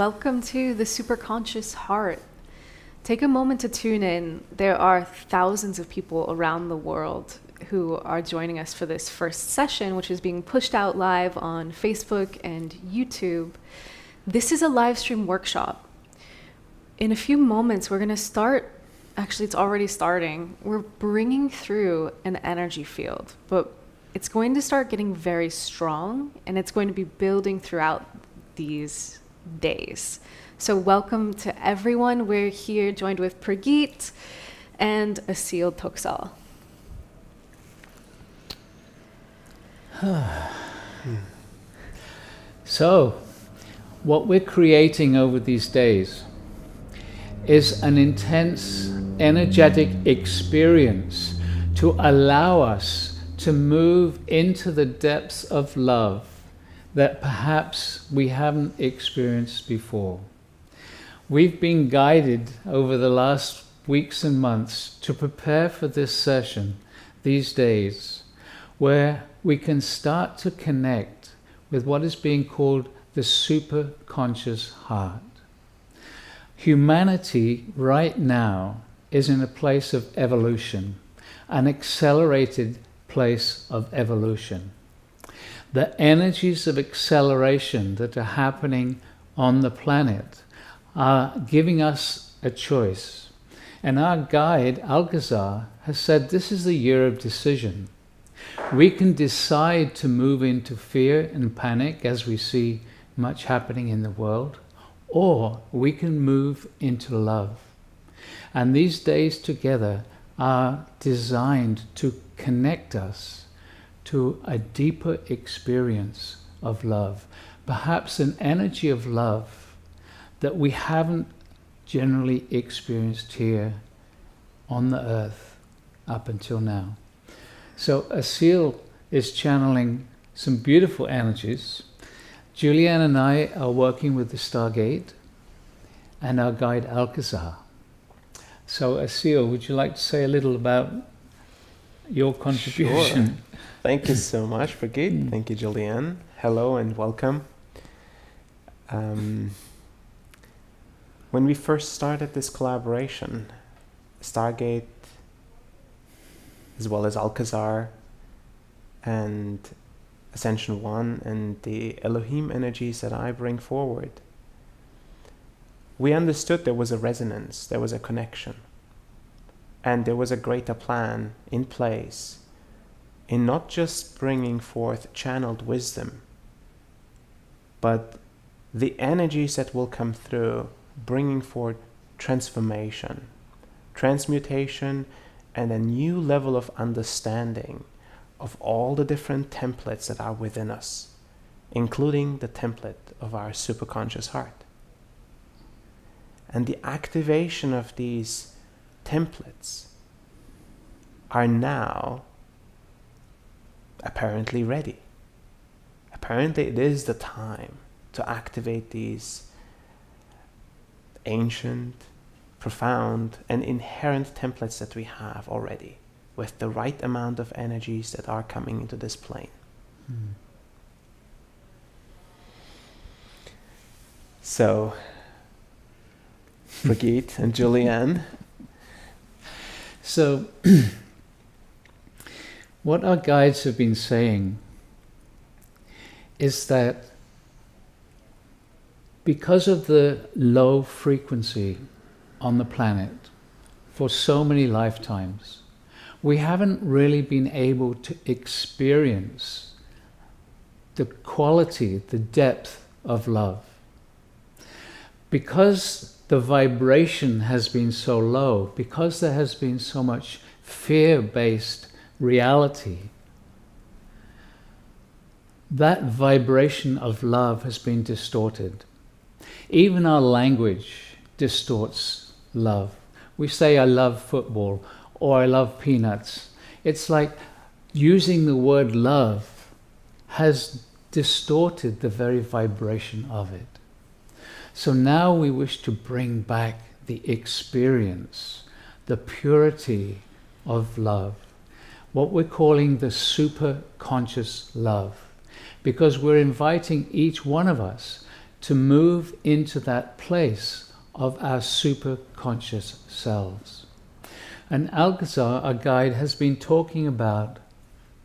Welcome to the Superconscious Heart. Take a moment to tune in. There are thousands of people around the world who are joining us for this first session, which is being pushed out live on Facebook and YouTube. This is a live stream workshop. In a few moments, we're going to start, actually it's already starting, we're bringing through an energy field, but it's going to start getting very strong and it's going to be building throughout these days. So welcome to everyone. We're here joined with Pragit and Asil Toksal. So, what we're creating over these days is an intense, energetic experience to allow us to move into the depths of love that perhaps we haven't experienced before. We've been guided over the last weeks and months to prepare for this session, these days, where we can start to connect with what is being called the superconscious heart. Humanity right now is in a place of evolution, an accelerated place of evolution. The energies of acceleration that are happening on the planet are giving us a choice. And our guide, Alcazar, has said this is the year of decision. We can decide to move into fear and panic as we see much happening in the world, or we can move into love. And these days together are designed to connect us to a deeper experience of love, perhaps an energy of love that we haven't generally experienced here on the earth up until now. So Asil is channeling some beautiful energies. Julianne and I are working with the Stargate and our guide Alcazar. So Asil, would you like to say a little about your contribution? Sure. Thank you so much, Pragit. Thank you, Julianne. Hello and welcome. When we first started this collaboration, Stargate, as well as Alcazar and Ascension One and the Elohim energies that I bring forward, we understood there was a resonance, there was a connection. And there was a greater plan in place in not just bringing forth channeled wisdom, but the energies that will come through bringing forth transformation, transmutation, and a new level of understanding of all the different templates that are within us, including the template of our superconscious heart. And the activation of these templates are now apparently ready. Apparently it is the time to activate these ancient, profound, and inherent templates that we have already, with the right amount of energies that are coming into this plane. So, Brigitte and Julianne. So, what our guides have been saying is that because of the low frequency on the planet for so many lifetimes, we haven't really been able to experience the quality, the depth of love. Because the vibration has been so low, because there has been so much fear-based reality, that vibration of love has been distorted. Even our language distorts love. We say, I love football, or I love peanuts. It's like using the word love has distorted the very vibration of it. So now we wish to bring back the experience, the purity of love, what we're calling the superconscious love, because we're inviting each one of us to move into that place of our superconscious selves. And Alcazar, our guide, has been talking about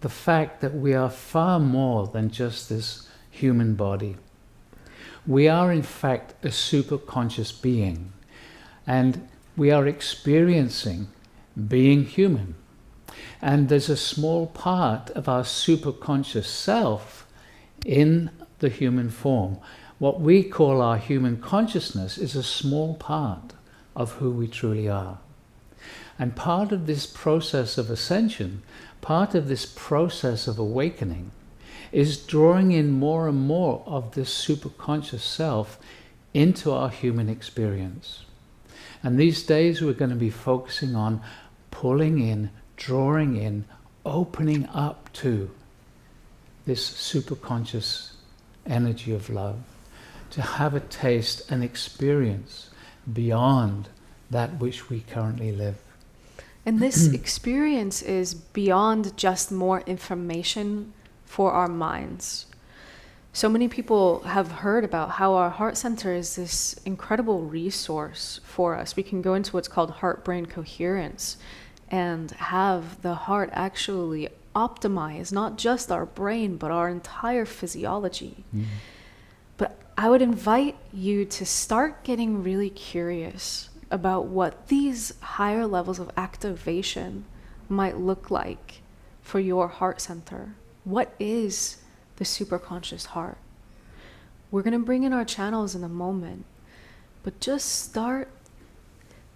the fact that we are far more than just this human body. We are in fact a superconscious being, and we are experiencing being human. And there's a small part of our superconscious self in the human form. What we call our human consciousness is a small part of who we truly are. And part of this process of ascension, part of this process of awakening, is drawing in more and more of this superconscious self into our human experience. And these days we're going to be focusing on pulling in, drawing in, opening up to this superconscious energy of love, to have a taste and experience beyond that which we currently live. And this experience is beyond just more information for our minds. So many people have heard about how our heart center is this incredible resource for us. We can go into what's called heart-brain coherence and have the heart actually optimize not just our brain, but our entire physiology. But I would invite you to start getting really curious about what these higher levels of activation might look like for your heart center. What is the superconscious heart? We're going to bring in our channels in a moment, but just start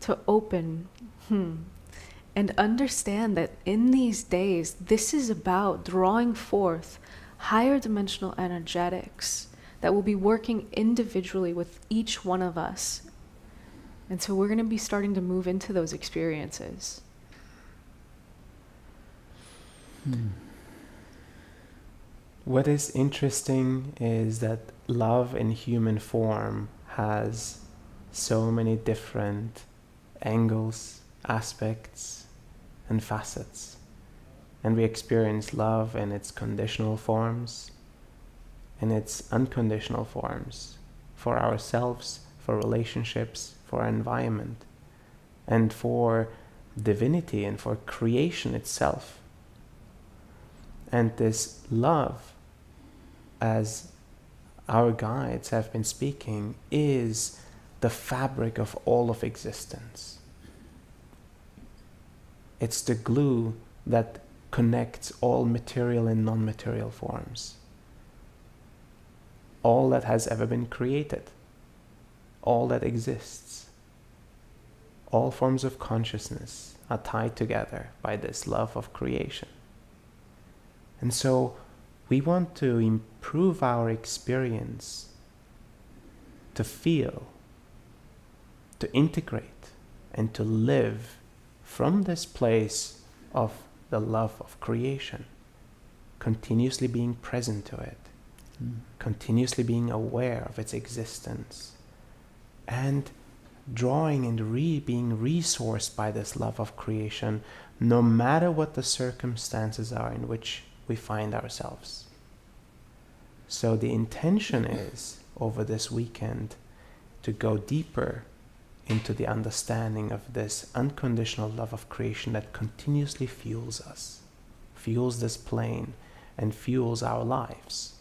to open and understand that in these days, this is about drawing forth higher dimensional energetics that will be working individually with each one of us. And so we're going to be starting to move into those experiences. What is interesting is that love in human form has so many different angles, aspects, and facets. And we experience love in its conditional forms, in its unconditional forms, for ourselves, for relationships, for our environment, and for divinity and for creation itself. And this love, as our guides have been speaking, is the fabric of all of existence. It's the glue that connects all material and non-material forms. All that has ever been created. All that exists. All forms of consciousness are tied together by this love of creation. And so we want to improve our experience, to feel, to integrate, and to live from this place of the love of creation, continuously being present to it, continuously being aware of its existence, and drawing and being resourced by this love of creation, no matter what the circumstances are in which we find ourselves. So the intention is, over this weekend, to go deeper into the understanding of this unconditional love of creation that continuously fuels us, fuels this plane, and fuels our lives.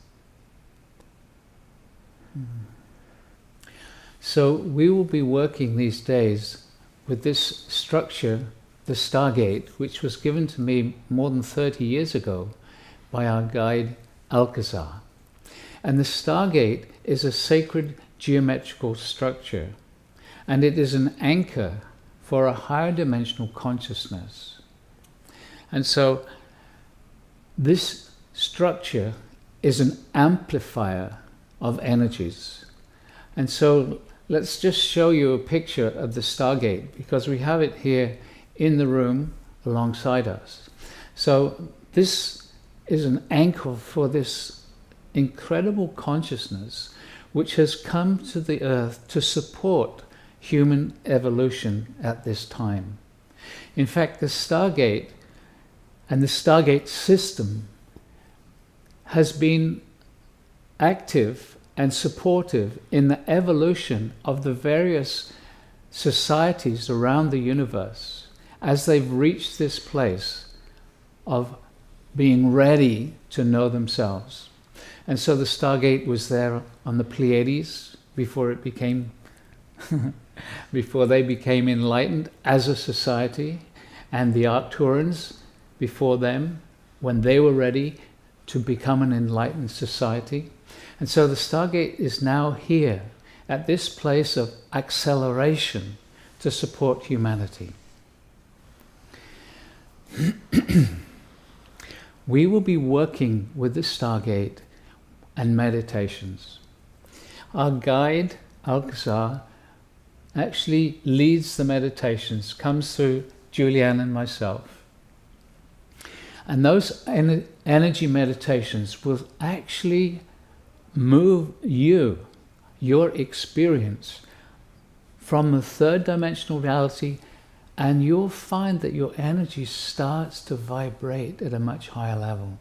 So we will be working these days with this structure, the Stargate, which was given to me more than 30 years ago by our guide Alcazar. And the Stargate is a sacred geometrical structure, and it is an anchor for a higher dimensional consciousness. And so this structure is an amplifier of energies. And so let's just show you a picture of the Stargate, because we have it here in the room alongside us. So this is an anchor for this incredible consciousness which has come to the earth to support human evolution at this time. In fact, the Stargate and the Stargate system has been active and supportive in the evolution of the various societies around the universe as they've reached this place of being ready to know themselves. And so the Stargate was there on the Pleiades before it became before they became enlightened as a society, and the Arcturans before them when they were ready to become an enlightened society. And so the Stargate is now here at this place of acceleration to support humanity. We will be working with the Stargate and meditations. Our guide, Alcazar, actually leads the meditations, comes through Julianne and myself. And those energy meditations will actually move your experience from the third dimensional reality, and you'll find that your energy starts to vibrate at a much higher level.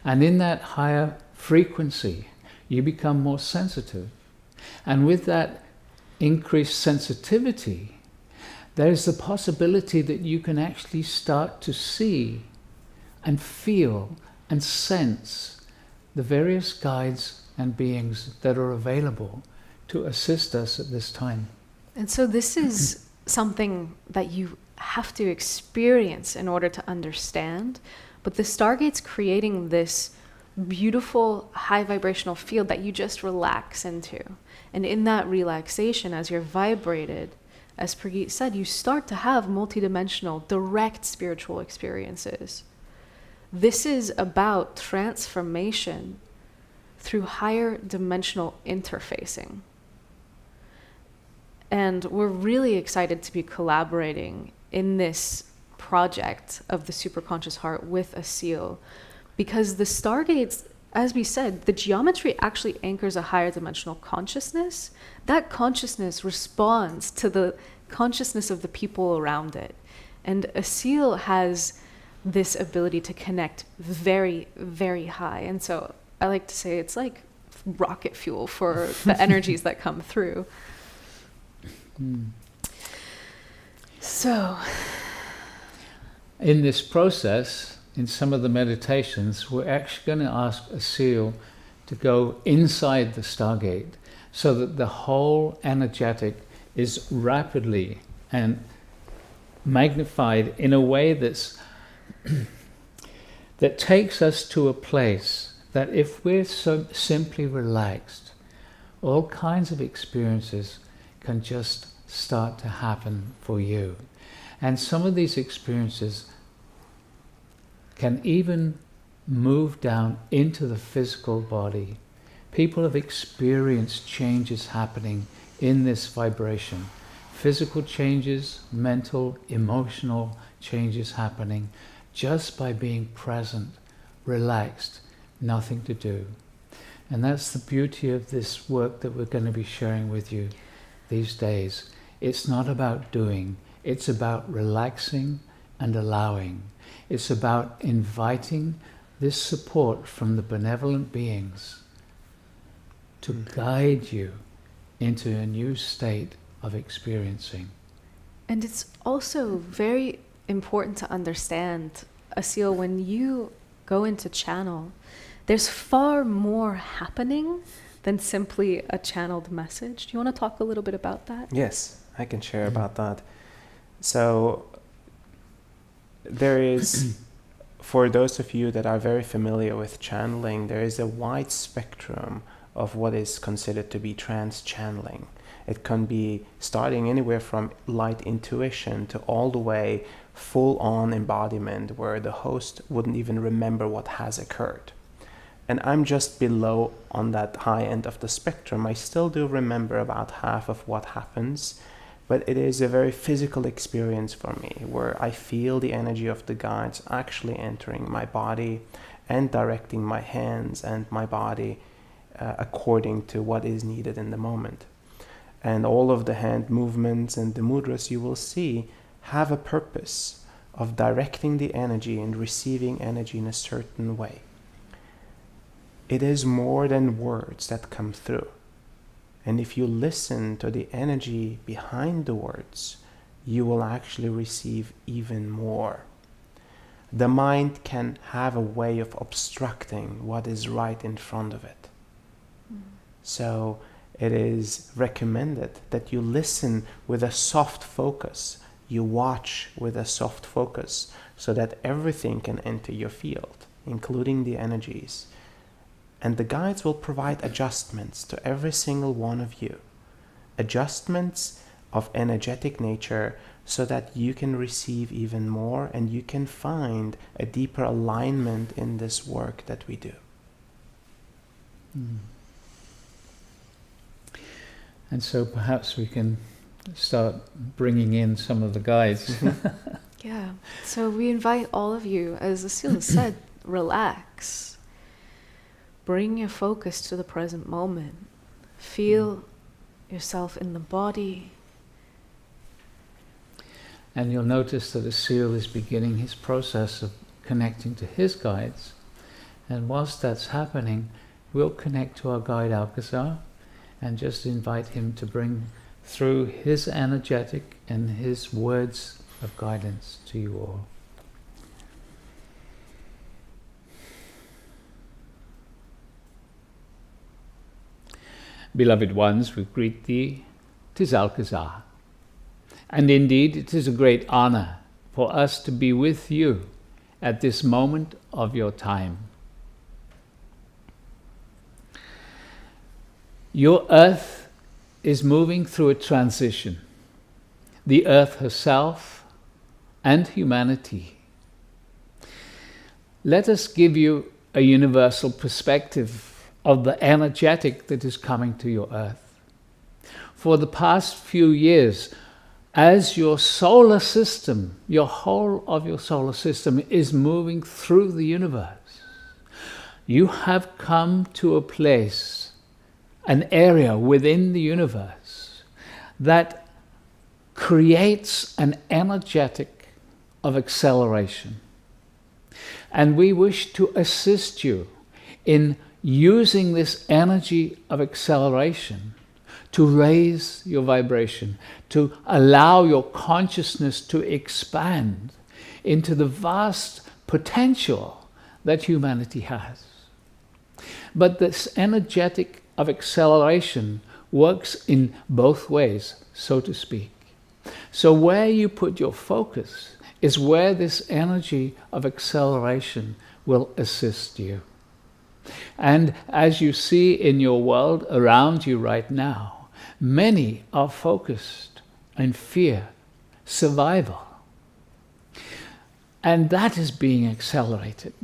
And in that higher frequency, you become more sensitive. And with that increased sensitivity, there's the possibility that you can actually start to see and feel and sense the various guides and beings that are available to assist us at this time. And so this is something that you have to experience in order to understand, but the Stargate's creating this beautiful high vibrational field that you just relax into. And in that relaxation, as you're vibrated, as Prageet said, you start to have multidimensional, direct spiritual experiences. This is about transformation through higher dimensional interfacing. And we're really excited to be collaborating in this project of the Superconscious Heart with Aseel, because the Stargates, as we said, the geometry actually anchors a higher dimensional consciousness. That consciousness responds to the consciousness of the people around it. And Aseel has this ability to connect very, very high. And so I like to say it's like rocket fuel for the energies that come through. So, in this process, in some of the meditations, we're actually going to ask Aseel to go inside the Stargate so that the whole energetic is rapidly and magnified in a way that takes us to a place that if we're so simply relaxed, all kinds of experiences can just start to happen for you. And some of these experiences can even move down into the physical body. People have experienced changes happening in this vibration. Physical changes, mental, emotional changes happening just by being present, relaxed, nothing to do. And that's the beauty of this work that we're going to be sharing with you these days. It's not about doing, it's about relaxing and allowing. It's about inviting this support from the benevolent beings to guide you into a new state of experiencing. And it's also very important to understand, Asil, when you go into channel, there's far more happening than simply a channeled message. Do you want to talk a little bit about that? Yes, I can share about that. So there is, for those of you that are very familiar with channeling, there is a wide spectrum of what is considered to be trans-channeling. It can be starting anywhere from light intuition to all the way full-on embodiment where the host wouldn't even remember what has occurred. And I'm just below on that high end of the spectrum. I still do remember about half of what happens, but it is a very physical experience for me where I feel the energy of the guides actually entering my body and directing my hands and my body according to what is needed in the moment. And all of the hand movements and the mudras you will see have a purpose of directing the energy and receiving energy in a certain way. It is more than words that come through. And if you listen to the energy behind the words, you will actually receive even more. The mind can have a way of obstructing what is right in front of it. So it is recommended that you listen with a soft focus. You watch with a soft focus so that everything can enter your field, including the energies. And the guides will provide adjustments to every single one of you. Adjustments of energetic nature so that you can receive even more and you can find a deeper alignment in this work that we do. And so perhaps we can start bringing in some of the guides. Yeah. So we invite all of you, as Asil said, relax. Bring your focus to the present moment. Feel yourself in the body. And you'll notice that Asil is beginning his process of connecting to his guides. And whilst that's happening, we'll connect to our guide Alcazar and just invite him to bring through his energetic and his words of guidance to you all. Beloved ones, we greet thee. 'Tis Alcazar. And indeed, it is a great honor for us to be with you at this moment of your time. Your earth is moving through a transition. The earth herself and humanity. Let us give you a universal perspective of the energetic that is coming to your earth. For the past few years, as your solar system, your whole of your solar system is moving through the universe, you have come to a place, an area within the universe that creates an energetic of acceleration. And we wish to assist you in using this energy of acceleration to raise your vibration, to allow your consciousness to expand into the vast potential that humanity has. But this energetic of acceleration works in both ways, so to speak. So where you put your focus is where this energy of acceleration will assist you. And as you see in your world around you right now, many are focused in fear, survival. And that is being accelerated.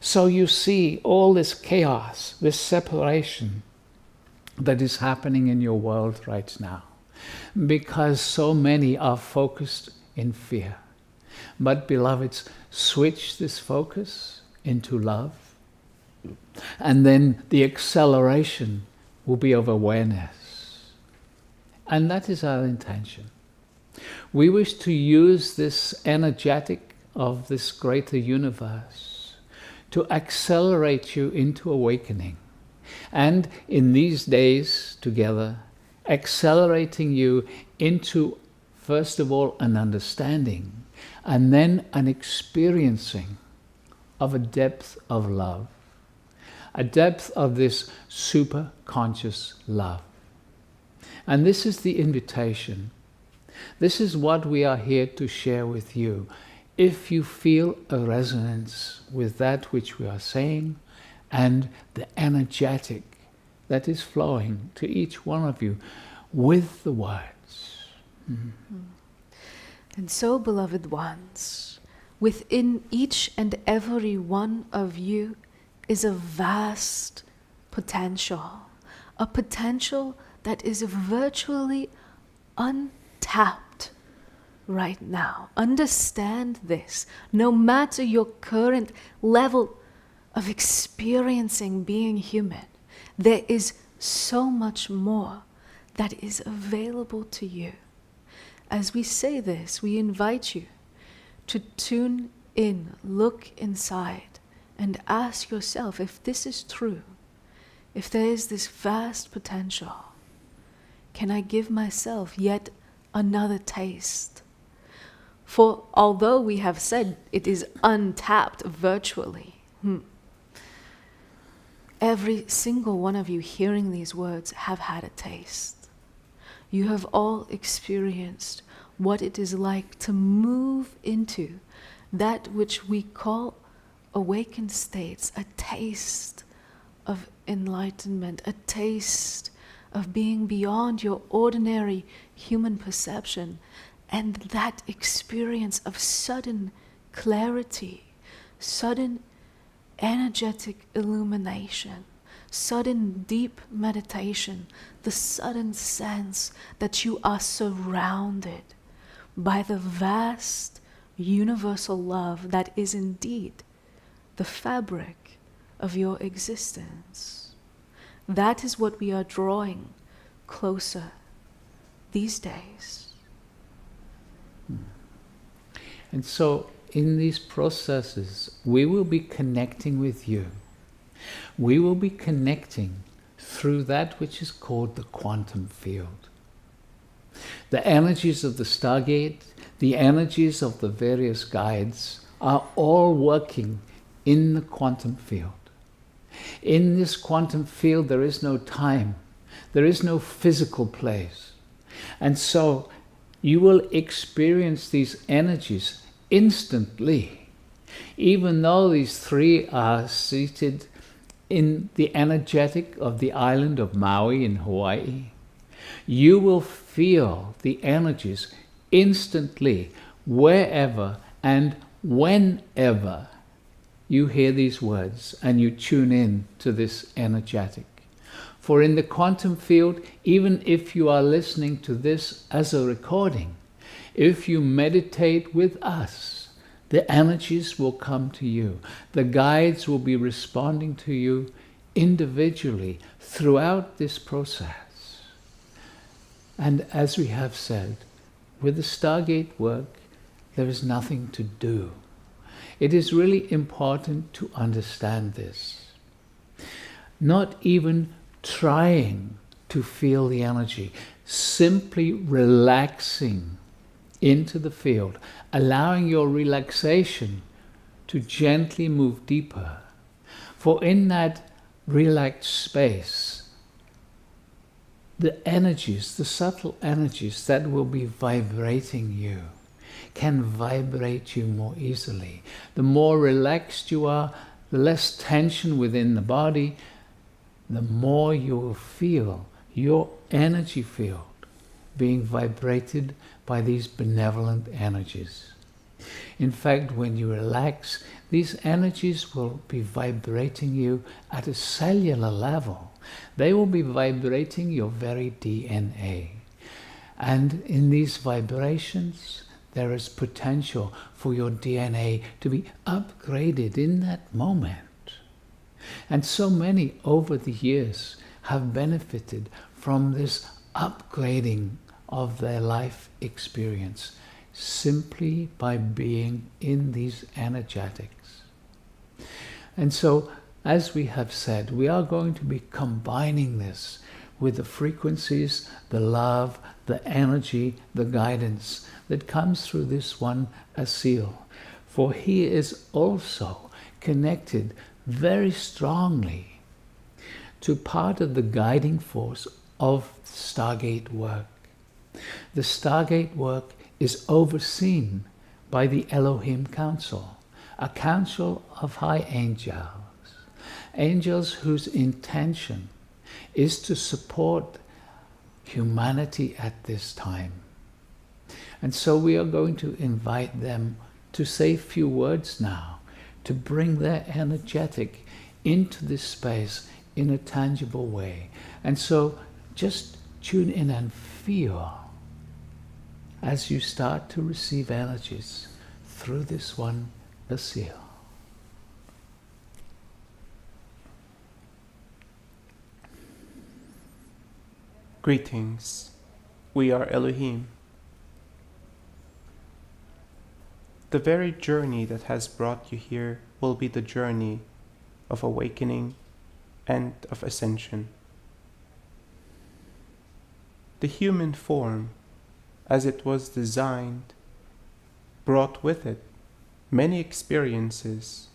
So you see all this chaos, this separation that is happening in your world right now, because so many are focused in fear. But beloveds, switch this focus into love, and then the acceleration will be of awareness. And that is our intention. We wish to use this energetic of this greater universe to accelerate you into awakening. And in these days together, accelerating you into, first of all, an understanding, and then an experiencing of a depth of love, a depth of this superconscious love. And this is the invitation. This is what we are here to share with you. If you feel a resonance with that which we are saying and the energetic that is flowing to each one of you with the words. And so, beloved ones, within each and every one of you is a vast potential, a potential that is virtually untapped right now. Understand this. No matter your current level of experiencing being human, there is so much more that is available to you. As we say this, we invite you to tune in, look inside, and ask yourself if this is true, if there is this vast potential. Can I give myself yet another taste? For although we have said it is untapped virtually, every single one of you hearing these words have had a taste. You have all experienced what it is like to move into that which we call awakened states, a taste of enlightenment, a taste of being beyond your ordinary human perception, and that experience of sudden clarity, sudden energetic illumination, sudden deep meditation, the sudden sense that you are surrounded by the vast universal love that is indeed the fabric of your existence. That is what we are drawing closer these days. And so in these processes, we will be connecting with you. We will be connecting through that which is called the quantum field. The energies of the Stargate, the energies of the various guides are all working in the quantum field. In this quantum field, there is no time. There is no physical place. And so you will experience these energies instantly, even though these three are seated in the energetic of the island of Maui in Hawaii. You will feel the energies instantly, wherever and whenever you hear these words and you tune in to this energetic. For in the quantum field, even if you are listening to this as a recording, if you meditate with us, the energies will come to you. The guides will be responding to you individually throughout this process. And as we have said, with the Stargate work, there is nothing to do. It is really important to understand this. Not even trying to feel the energy, simply relaxing into the field, allowing your relaxation to gently move deeper. For in that relaxed space, the energies, the subtle energies that will be vibrating you, can vibrate you more easily. The more relaxed you are, the less tension within the body, the more you will feel your energy field being vibrated by these benevolent energies. In fact, when you relax, these energies will be vibrating you at a cellular level. They will be vibrating your very DNA. And in these vibrations, there is potential for your DNA to be upgraded in that moment. And so many over the years have benefited from this upgrading of their life experience simply by being in these energetics. And so, as we have said, we are going to be combining this with the frequencies, the love, the energy, the guidance that comes through this one Asil. For he is also connected very strongly to part of the guiding force of Stargate work. The Stargate work is overseen by the Elohim Council, a council of high angels, angels whose intention is to support humanity at this time. And so we are going to invite them to say a few words now, to bring their energetic into this space in a tangible way. And so just tune in and feel as you start to receive energies through this one Asil. Greetings, we are Elohim. The very journey that has brought you here will be the journey of awakening and of ascension. The human form, as it was designed, brought with it many experiences.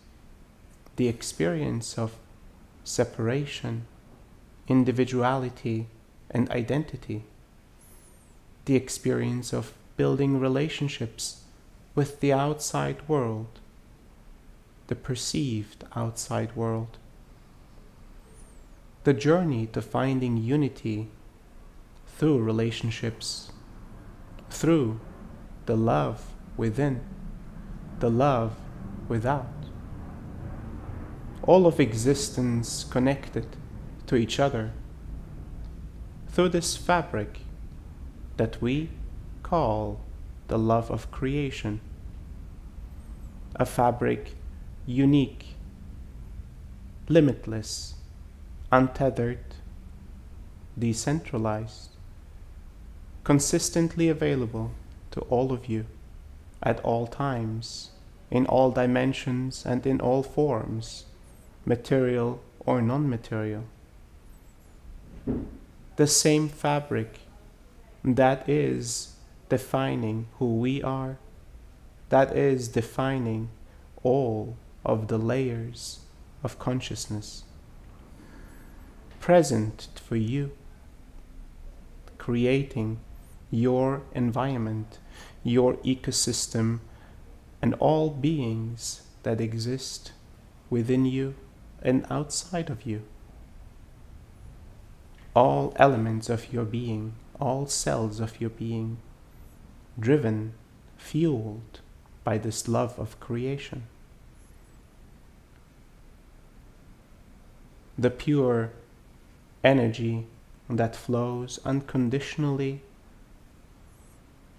The experience of separation, individuality, and identity. The experience of building relationships with the outside world, the perceived outside world. The journey to finding unity through relationships, through the love within, the love without. All of existence connected to each other through this fabric that we call the love of creation. A fabric unique, limitless, untethered, decentralized, consistently available to all of you at all times, in all dimensions and in all forms, material or non-material. The same fabric that is defining who we are, that is defining all of the layers of consciousness, present for you, creating your environment, your ecosystem, and all beings that exist within you and outside of you. All elements of your being, all cells of your being, driven, fueled by this love of creation. The pure energy that flows unconditionally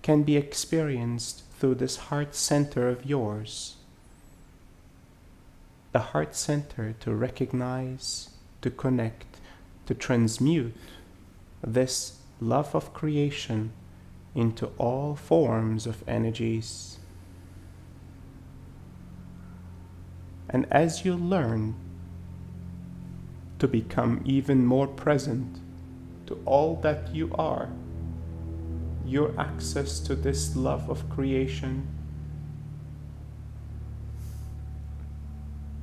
can be experienced through this heart center of yours. The heart center to recognize, to connect, to transmute this love of creation into all forms of energies. And as you learn to become even more present to all that you are, your access to this love of creation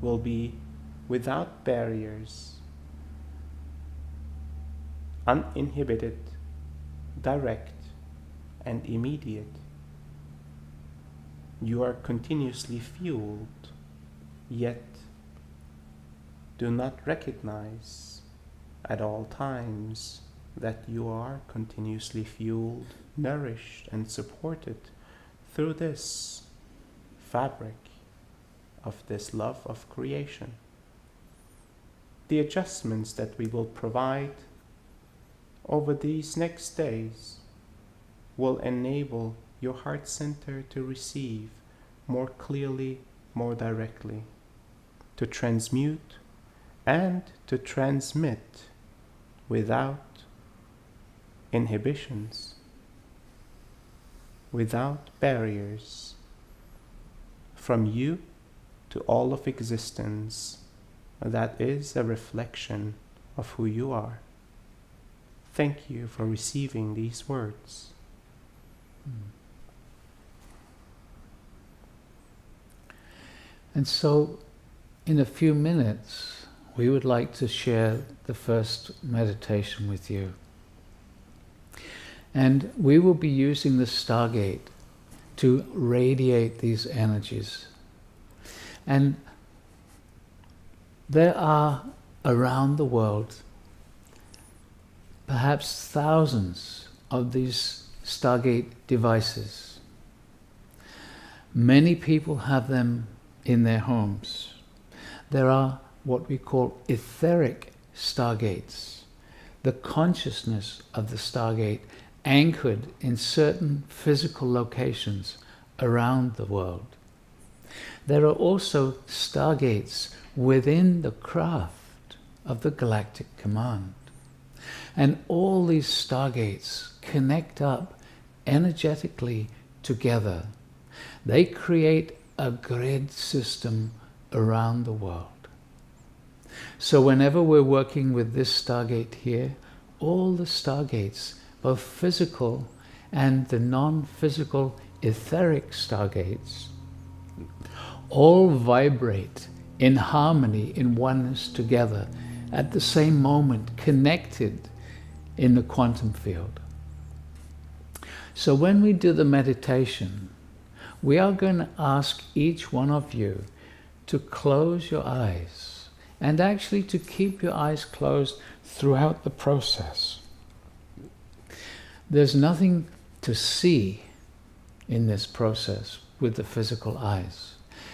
will be without barriers, uninhibited, direct, and immediate. You are continuously fueled, yet do not recognize at all times that you are continuously fueled, nourished, and supported through this fabric of this love of creation. The adjustments that we will provide over these next days will enable your heart center to receive more clearly, more directly, to transmute and to transmit without inhibitions, without barriers, from you to all of existence that is a reflection of who you are. Thank you for receiving these words. And so, in a few minutes, we would like to share the first meditation with you. And we will be using the Stargate to radiate these energies. And there are around the world perhaps thousands of these Stargate devices. Many people have them in their homes. There are what we call etheric Stargates, the consciousness of the Stargate anchored in certain physical locations around the world. There are also Stargates within the craft of the Galactic Command. And all these Stargates connect up energetically together. They create a grid system around the world. So whenever we're working with this Stargate here, all the Stargates, both physical and the non-physical etheric Stargates, all vibrate in harmony, in oneness together, at the same moment, connected in the quantum field. So when we do the meditation, we are going to ask each one of you to close your eyes, and actually to keep your eyes closed throughout the process. There's nothing to see in this process with the physical eyes.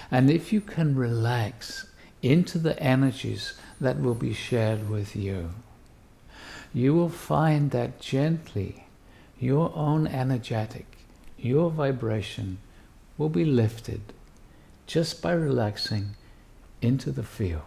And if you can relax into the energies that will be shared with you, you will find that gently your own energetic, your vibration will be lifted just by relaxing into the field.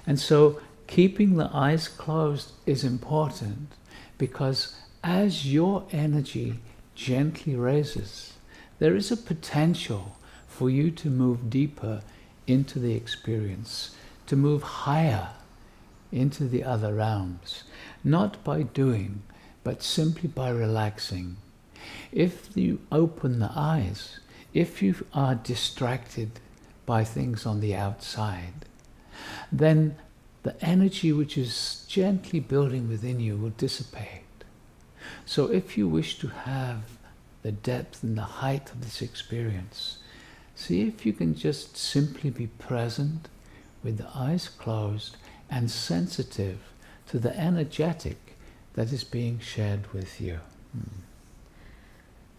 And so keeping the eyes closed is important, because as your energy gently raises, there is a potential for you to move deeper into the experience, to move higher into the other realms, not by doing, but simply by relaxing. If you open the eyes, if you are distracted by things on the outside, then the energy which is gently building within you will dissipate. So if you wish to have the depth and the height of this experience, see if you can just simply be present with the eyes closed and sensitive to the energetic that is being shared with you.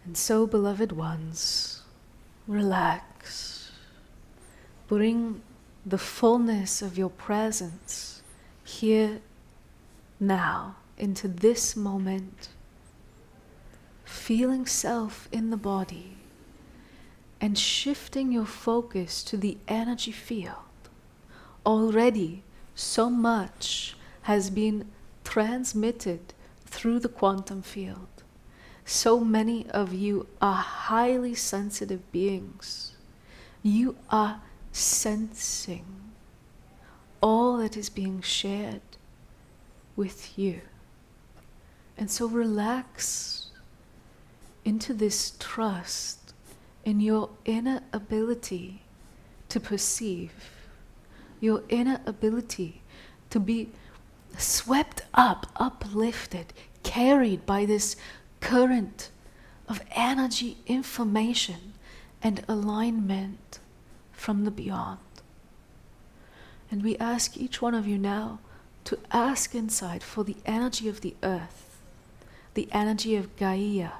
And so, beloved ones, relax. Bring the fullness of your presence here, now, into this moment. Feeling self in the body and shifting your focus to the energy field. Already, so much has been transmitted through the quantum field. So many of you are highly sensitive beings. You are sensing all that is being shared with you. And so relax into this trust in your inner ability to perceive, your inner ability to be swept up, uplifted, carried by this current of energy, information, and alignment from the beyond. And we ask each one of you now to ask inside for the energy of the earth, the energy of Gaia,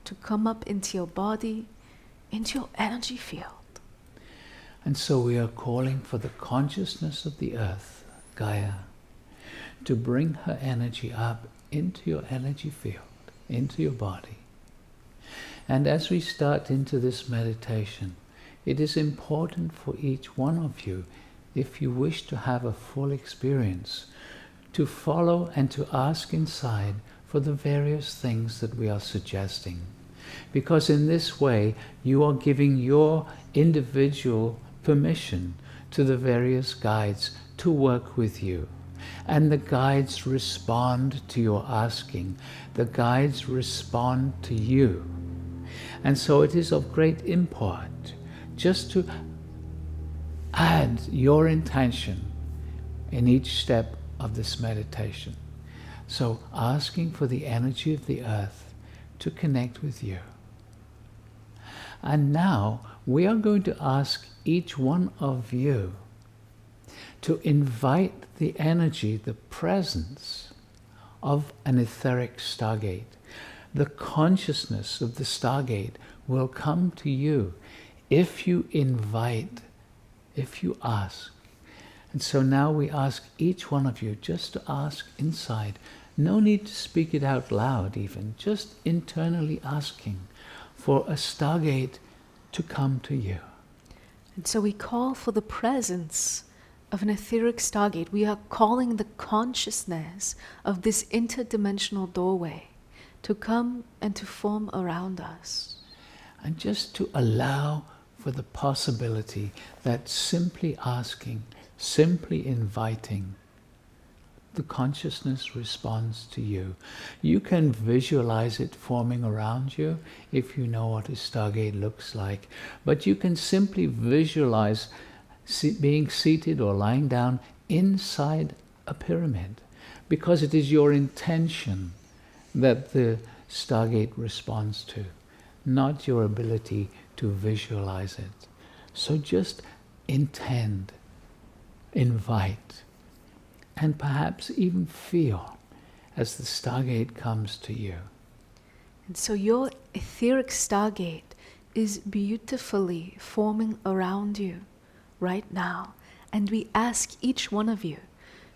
to come up into your body, into your energy field. And so we are calling for the consciousness of the earth, Gaia, to bring her energy up into your energy field, into your body. And as we start into this meditation, it is important for each one of you, if you wish to have a full experience, to follow and to ask inside for the various things that we are suggesting. Because in this way, you are giving your individual permission to the various guides to work with you. And the guides respond to your asking. The guides respond to you. And so it is of great import just to add your intention in each step of this meditation. So asking for the energy of the earth to connect with you. And now we are going to ask each one of you to invite the energy, the presence of an etheric stargate. The consciousness of the stargate will come to you if you invite, if you ask. And so now we ask each one of you just to ask inside. No need to speak it out loud even, just internally asking for a stargate to come to you. And so we call for the presence of an etheric stargate. We are calling the consciousness of this interdimensional doorway to come and to form around us. And just to allow for the possibility that simply asking, simply inviting, the consciousness responds to you. You can visualize it forming around you if you know what a stargate looks like. But you can simply visualize being seated or lying down inside a pyramid, because it is your intention that the stargate responds to, not your ability to visualize it. So just intend, invite, and perhaps even feel as the stargate comes to you. And so your etheric stargate is beautifully forming around you right now. And we ask each one of you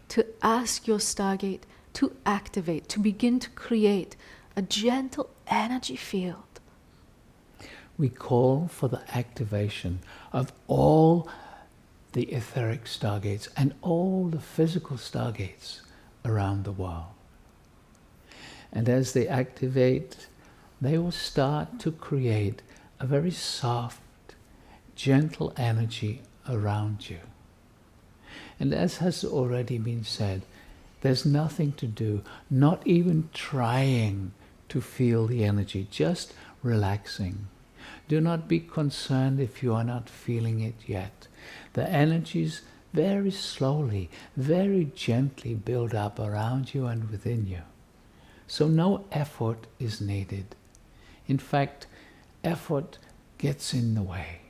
to ask your stargate to activate, to begin to create a gentle energy field. We call for the activation of all the etheric stargates and all the physical stargates around the world. And as they activate, they will start to create a very soft, gentle energy around you. And as has already been said, there's nothing to do, not even trying to feel the energy, just relaxing. Do not be concerned if you are not feeling it yet. The energies very slowly, very gently build up around you and within you. So no effort is needed. In fact, effort gets in the way.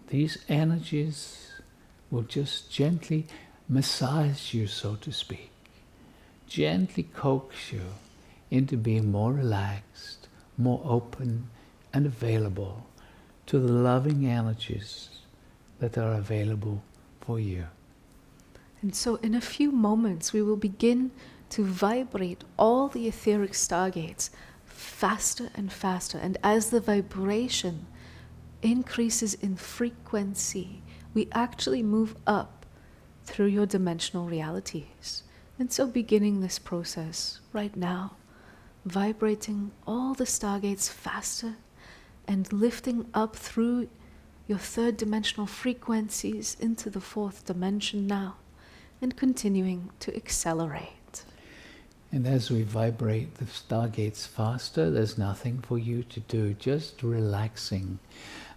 These energies will just gently massage you, so to speak, gently coax you into being more relaxed, more open and available to the loving energies that are available for you. And so in a few moments we will begin to vibrate all the etheric stargates faster and faster. And as the vibration increases in frequency, we actually move up through your dimensional realities. And so beginning this process right now, vibrating all the stargates faster and lifting up through your third dimensional frequencies into the fourth dimension now, and continuing to accelerate. And as we vibrate the stargates faster, there's nothing for you to do, just relaxing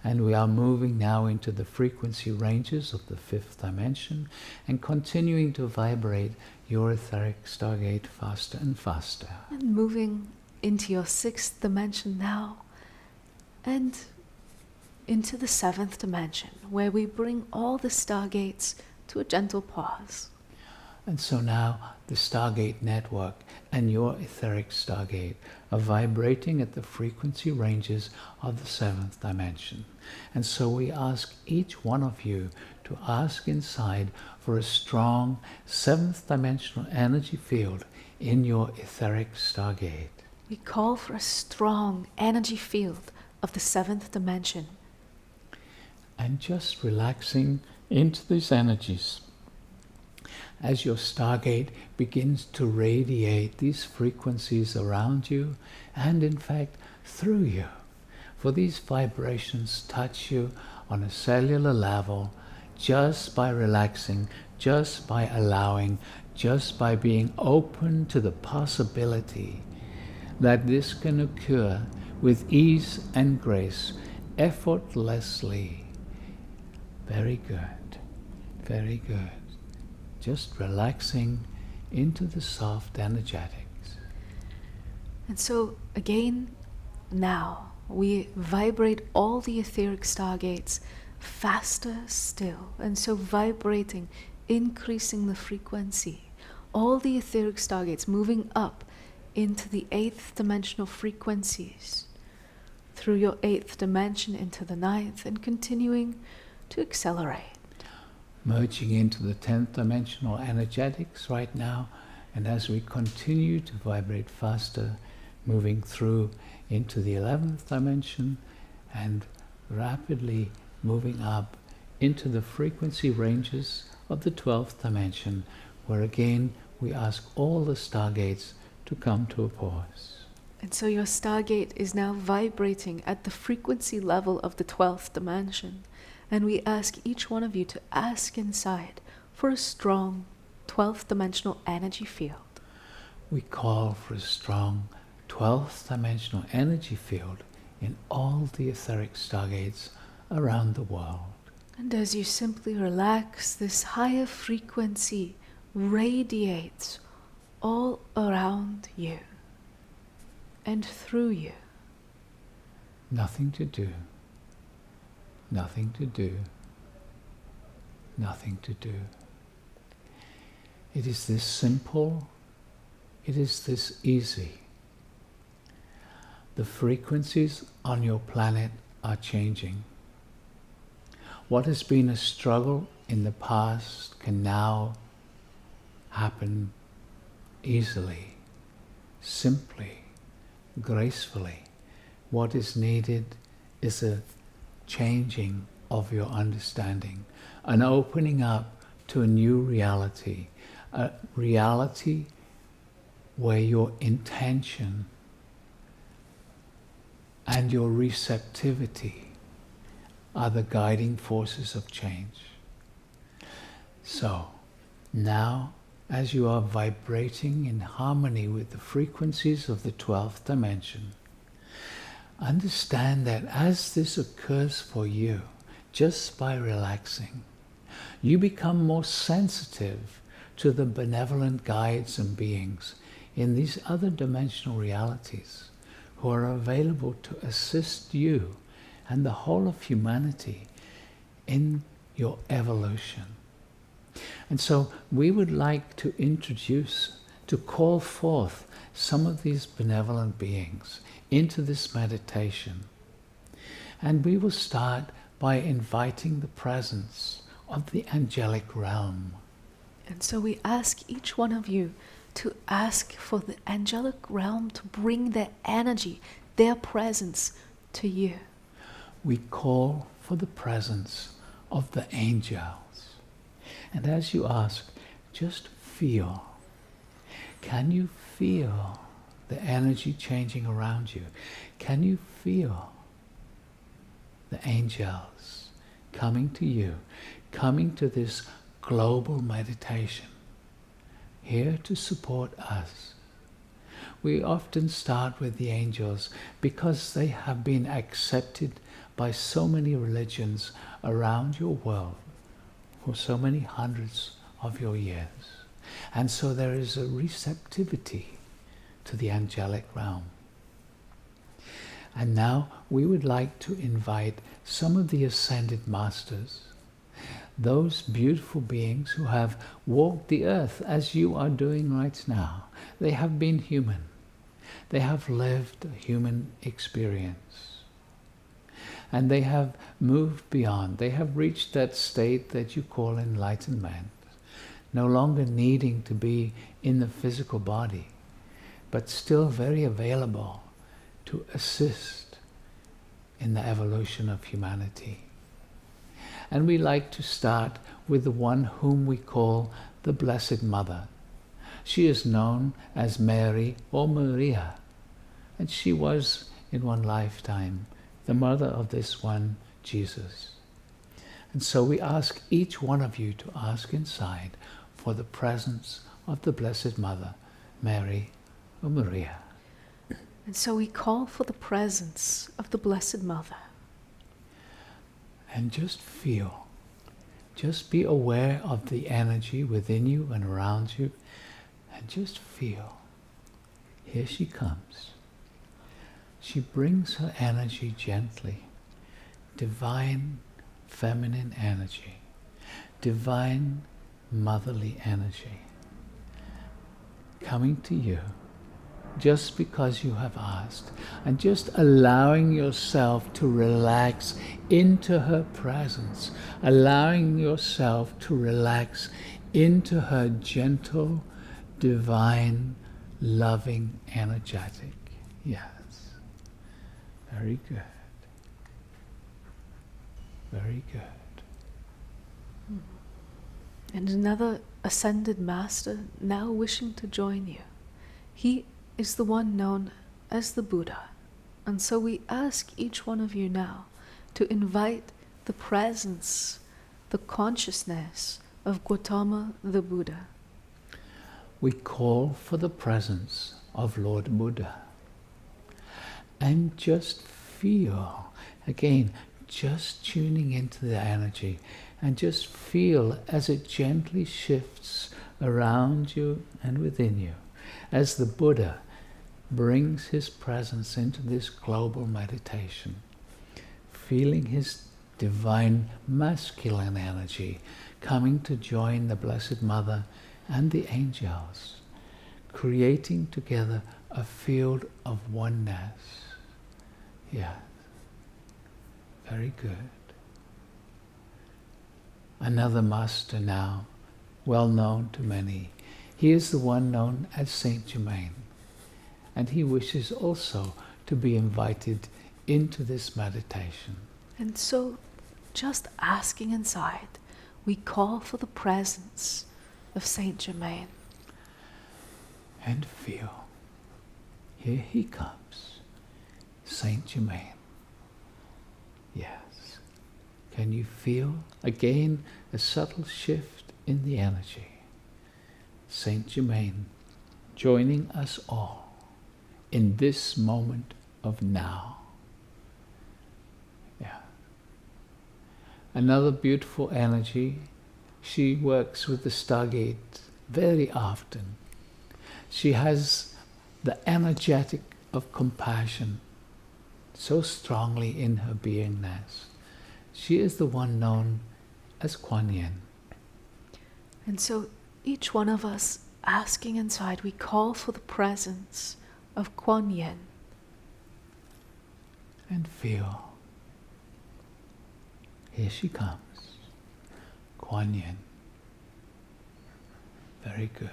And we are moving now into the frequency ranges of the 5th dimension and continuing to vibrate your etheric stargate faster and faster. And moving into your 6th dimension now, and into the 7th dimension, where we bring all the stargates to a gentle pause. And so now the Stargate network and your etheric stargate are vibrating at the frequency ranges of the 7th dimension. And so we ask each one of you to ask inside for a strong 7th dimensional energy field in your etheric stargate. We call for a strong energy field of the 7th dimension. And just relaxing into these energies. As your stargate begins to radiate these frequencies around you and in fact through you. For these vibrations touch you on a cellular level just by relaxing, just by allowing, just by being open to the possibility that this can occur with ease and grace, effortlessly. Very good, very good. Just relaxing into the soft energetics. And so again, now we vibrate all the etheric stargates faster still. And so vibrating, increasing the frequency. All the etheric stargates moving up into the 8th dimensional frequencies. Through your 8th dimension into the 9th and continuing to accelerate. Merging into the 10th dimensional energetics right now, and as we continue to vibrate faster, moving through into the 11th dimension and rapidly moving up into the frequency ranges of the 12th dimension, where again we ask all the stargates to come to a pause. And so your stargate is now vibrating at the frequency level of the 12th dimension. And we ask each one of you to ask inside for a strong 12th dimensional energy field. We call for a strong 12th dimensional energy field in all the etheric stargates around the world. And as you simply relax, this higher frequency radiates all around you and through you. Nothing to do. Nothing to do. Nothing to do. It is this simple. It is this easy. The frequencies on your planet are changing. What has been a struggle in the past can now happen easily, simply, gracefully. What is needed is a changing of your understanding, an opening up to a new reality, a reality where your intention and your receptivity are the guiding forces of change. So, now, as you are vibrating in harmony with the frequencies of the 12th dimension, understand that as this occurs for you, just by relaxing, you become more sensitive to the benevolent guides and beings in these other dimensional realities who are available to assist you and the whole of humanity in your evolution. And so we would like to introduce, to call forth some of these benevolent beings into this meditation. And we will start by inviting the presence of the angelic realm. And so we ask each one of you to ask for the angelic realm to bring their energy, their presence to you. We call for the presence of the angels. And as you ask, just feel. Can you feel the energy changing around you? Can you feel the angels coming to you, coming to this global meditation, here to support us? We often start with the angels because they have been accepted by so many religions around your world for so many hundreds of your years. And so there is a receptivity to the angelic realm. And now we would like to invite some of the ascended masters, those beautiful beings who have walked the earth as you are doing right now. They have been human. They have lived a human experience. And they have moved beyond. They have reached that state that you call enlightenment, no longer needing to be in the physical body, but still very available to assist in the evolution of humanity. And we like to start with the one whom we call the Blessed Mother. She is known as Mary or Maria, and she was, in one lifetime, the mother of this one Jesus. And so we ask each one of you to ask inside for the presence of the Blessed Mother, Mary or Maria. And so we call for the presence of the Blessed Mother. And just feel, just be aware of the energy within you and around you, and just feel. Here she comes. She brings her energy gently, divine feminine energy, divine motherly energy, coming to you just because you have asked, and just allowing yourself to relax into her presence, allowing yourself to relax into her gentle, divine, loving, energetic. Yes. Very good. Very good. And another ascended master now wishing to join you. He is the one known as the Buddha. And so we ask each one of you now to invite the presence, the consciousness of Gautama the Buddha. We call for the presence of Lord Buddha. And just feel, again, just tuning into the energy, and just feel as it gently shifts around you and within you, as the Buddha brings his presence into this global meditation, feeling his divine masculine energy coming to join the Blessed Mother and the angels, creating together a field of oneness. Yeah, very good. Another master now, well known to many. He is the one known as Saint Germain, and he wishes also to be invited into this meditation. And so, just asking inside, we call for the presence of Saint Germain. And feel, here he comes, Saint Germain. Yes. Can you feel, again, a subtle shift in the energy? Saint Germain joining us all in this moment of now. Yeah. Another beautiful energy, she works with the Stargate very often. She has the energetic of compassion so strongly in her beingness. She is the one known as Kuan Yin. And so each one of us asking inside, we call for the presence of Kuan Yin. And feel, here she comes, Kuan Yin. Very good.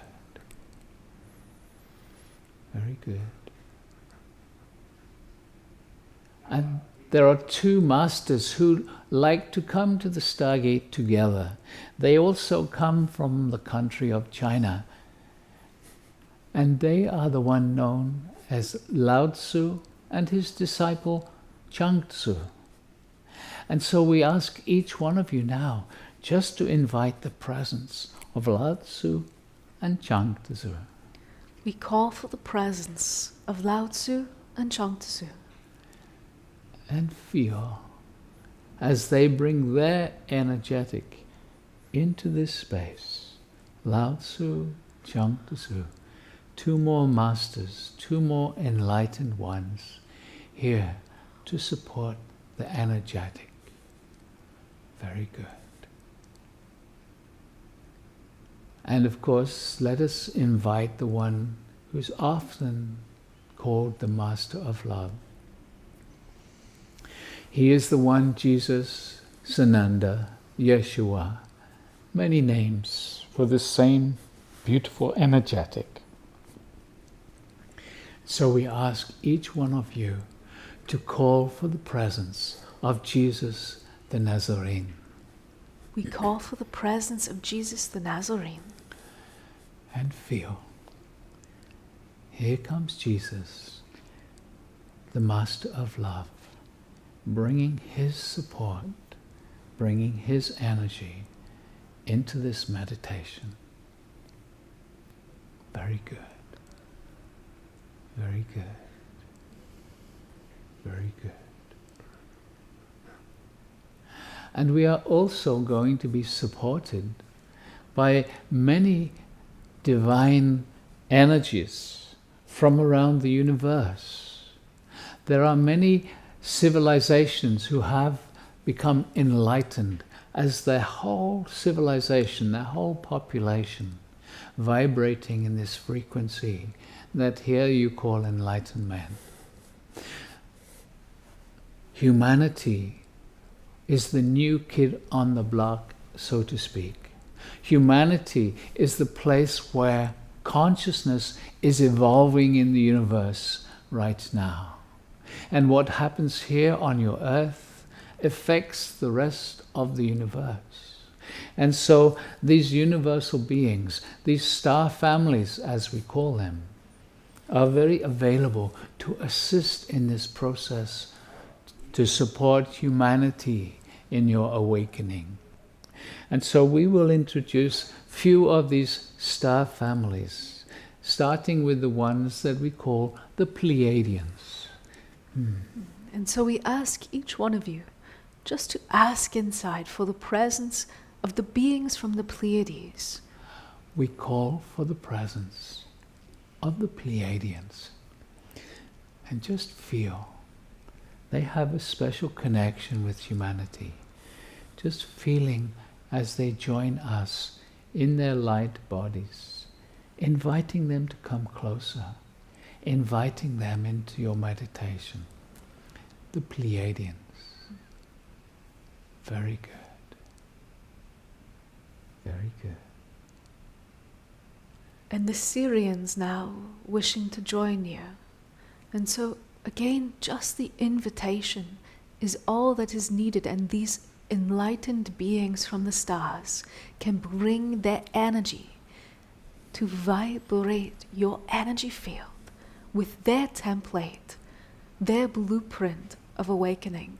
Very good. And there are two masters who like to come to the Stargate together. They also come from the country of China. And they are the one known as Lao Tzu and his disciple Chuang Tzu. And so we ask each one of you now just to invite the presence of Lao Tzu and Chuang Tzu. We call for the presence of Lao Tzu and Chuang Tzu. And feel as they bring their energetic into this space. Lao Tzu, Chuang Tzu, two more masters, two more enlightened ones here to support the energetic. Very good. And of course, let us invite the one who's often called the Master of Love. He is the one, Jesus, Sananda, Yeshua, many names for the same beautiful energetic. So we ask each one of you to call for the presence of Jesus the Nazarene. We call for the presence of Jesus the Nazarene. And feel. Here comes Jesus, the Master of Love, bringing his support, bringing his energy into this meditation. Very good. Very good. Very good. And we are also going to be supported by many divine energies from around the universe. There are many civilizations who have become enlightened as their whole civilization, their whole population, vibrating in this frequency that here you call enlightenment. Humanity is the new kid on the block, so to speak. Humanity is the place where consciousness is evolving in the universe right now. And what happens here on your earth affects the rest of the universe. And so these universal beings, these star families as we call them, are very available to assist in this process, to support humanity in your awakening. And so we will introduce few of these star families, starting with the ones that we call the Pleiadians. And so we ask each one of you just to ask inside for the presence of the beings from the Pleiades. We call for the presence of the Pleiadians. And just feel they have a special connection with humanity. Just feeling as they join us in their light bodies, inviting them to come closer, inviting them into your meditation. The Pleiadians. Very good. Very good. And the Syrians now wishing to join you. And so again, just the invitation is all that is needed, and these enlightened beings from the stars can bring their energy to vibrate your energy field with their template, their blueprint of awakening.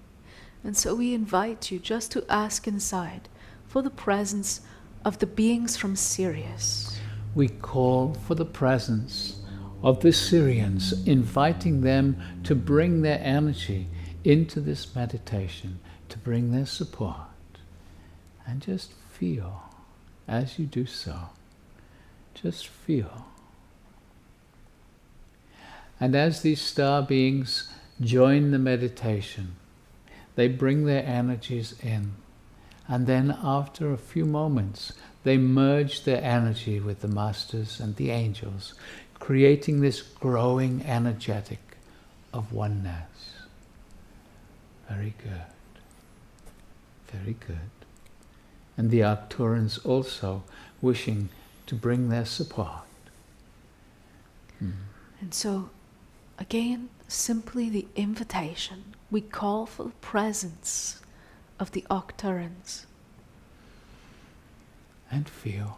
And so we invite you just to ask inside for the presence of the beings from Sirius. We call for the presence of the Syrians, inviting them to bring their energy into this meditation, to bring their support. And just feel as you do so. Just feel. And as these star beings join the meditation, they bring their energies in. And then after a few moments, they merge their energy with the masters and the angels, creating this growing energetic of oneness. Very good. Very good. And the Arcturans also wishing to bring their support. And so, again, simply the invitation. We call for the presence of the Arcturans. And feel.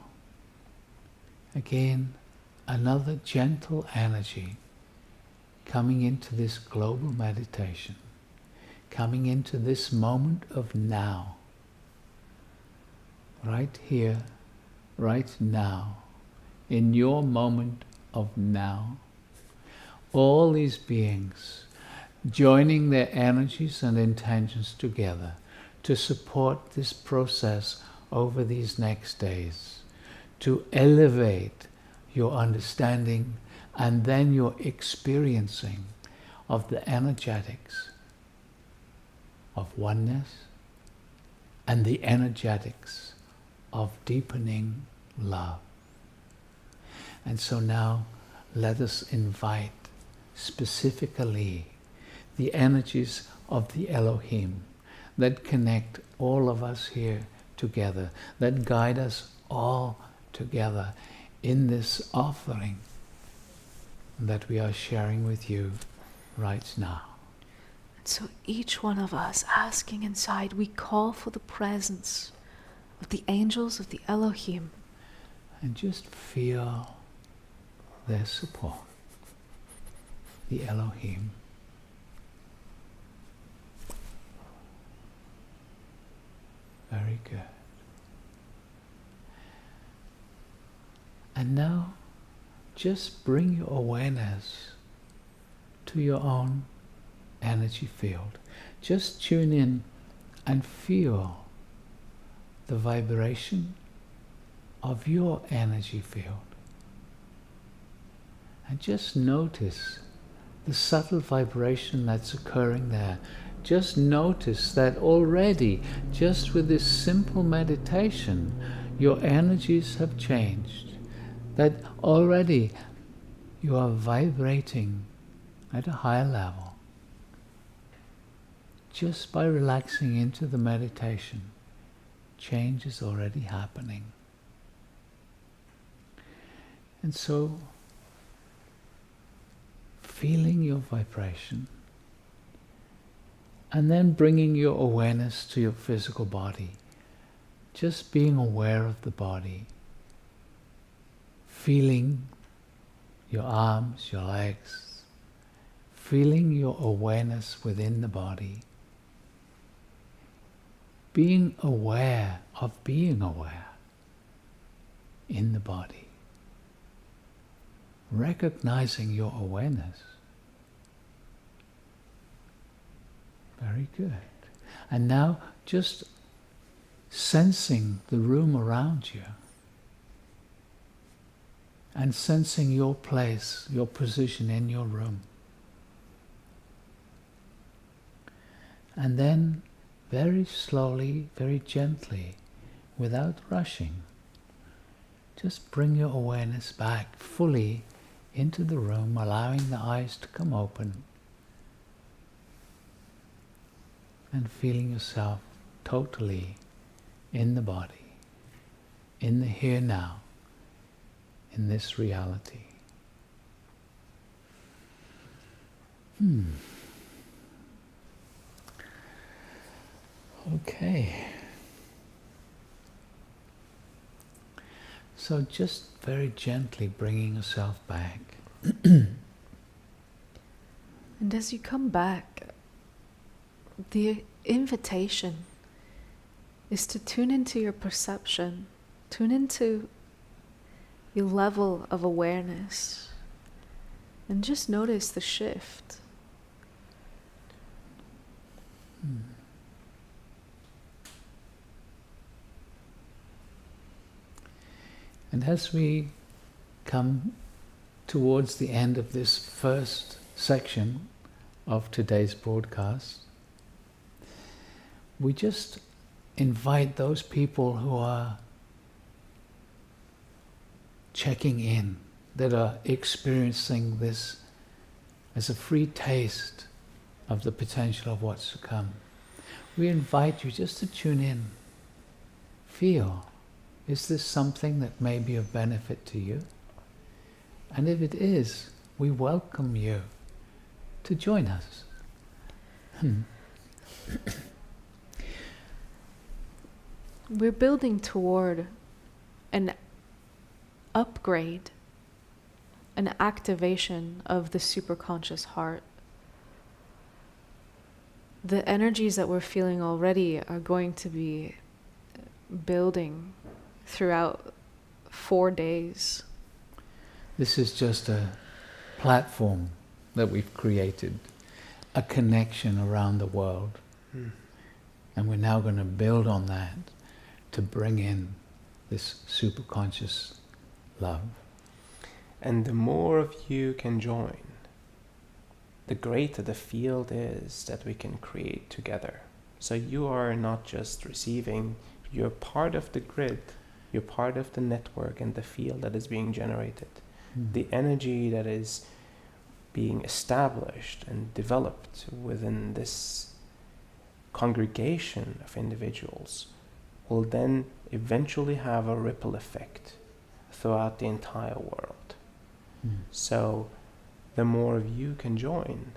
Again, another gentle energy coming into this global meditation, coming into this moment of now, right here, right now, in your moment of now. All these beings joining their energies and intentions together to support this process over these next days, to elevate your understanding and then your experiencing of the energetics of oneness and the energetics of deepening love. And so now let us invite specifically the energies of the Elohim that connect all of us here together, that guide us all together in this offering that we are sharing with you right now. So each one of us asking inside, we call for the presence of the angels of the Elohim. And just feel their support, the Elohim. Very good. And now just bring your awareness to your own energy field. Just tune in and feel the vibration of your energy field. And just notice the subtle vibration that's occurring there. Just notice that already, just with this simple meditation, your energies have changed. That already you are vibrating at a higher level. Just by relaxing into the meditation, change is already happening. And so, feeling your vibration, and then bringing your awareness to your physical body, just being aware of the body, feeling your arms, your legs, feeling your awareness within the body, being aware of being aware in the body, recognizing your awareness. Very good. And now just sensing the room around you and sensing your place, your position in your room. And then very slowly, very gently, without rushing, just bring your awareness back fully into the room, allowing the eyes to come open and feeling yourself totally in the body, in the here now, in this reality. Okay. So just very gently bringing yourself back. And as you come back, the invitation is to tune into your perception, tune into your level of awareness, and just notice the shift. And as we come towards the end of this first section of today's broadcast, we just invite those people who are checking in, that are experiencing this as a free taste of the potential of what's to come. We invite you just to tune in, feel, is this something that may be of benefit to you? And if it is, we welcome you to join us. We're building toward an upgrade, an activation of the superconscious heart. The energies that we're feeling already are going to be building throughout 4 days. This is just a platform that we've created, a connection around the world. And we're now going to build on that to bring in this superconscious love. And the more of you can join, the greater the field is that we can create together. So you are not just receiving, you're part of the grid, you're part of the network and the field that is being generated. The energy that is being established and developed within this congregation of individuals will then eventually have a ripple effect throughout the entire world. So the more of you can join,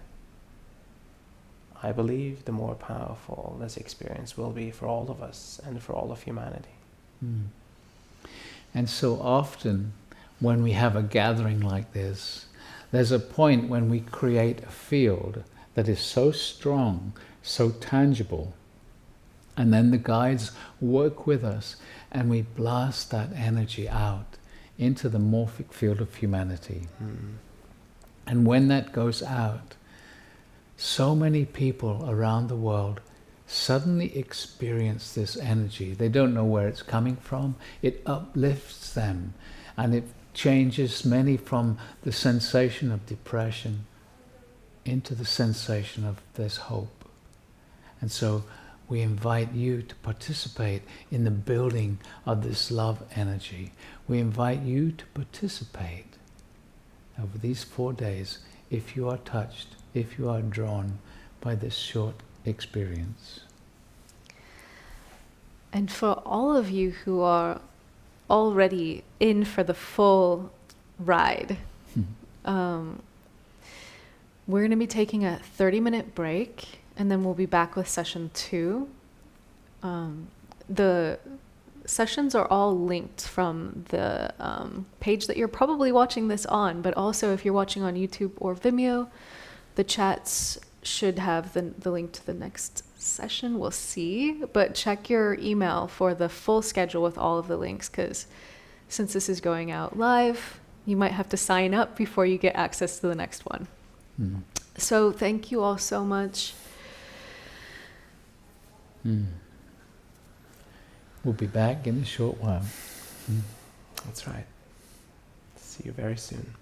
I believe the more powerful this experience will be for all of us and for all of humanity. And so often when we have a gathering like this, there's a point when we create a field that is so strong, so tangible, and then the guides work with us and we blast that energy out into the morphic field of humanity. And when that goes out, so many people around the world suddenly experience this energy. They don't know where it's coming from. It uplifts them, and it changes many from the sensation of depression into the sensation of there's hope. And so we invite you to participate in the building of this love energy. We invite you to participate over these 4 days if you are touched, if you are drawn by this short experience. And for all of you who are already in for the full ride, we're going to be taking a 30-minute break, and then we'll be back with session 2. The sessions are all linked from the page that you're probably watching this on, but also if you're watching on YouTube or Vimeo, the chats should have the link to the next session. We'll see, but check your email for the full schedule with all of the links, because since this is going out live, you might have to sign up before you get access to the next one. So thank you all so much. We'll be back in a short while. That's right. See you very soon.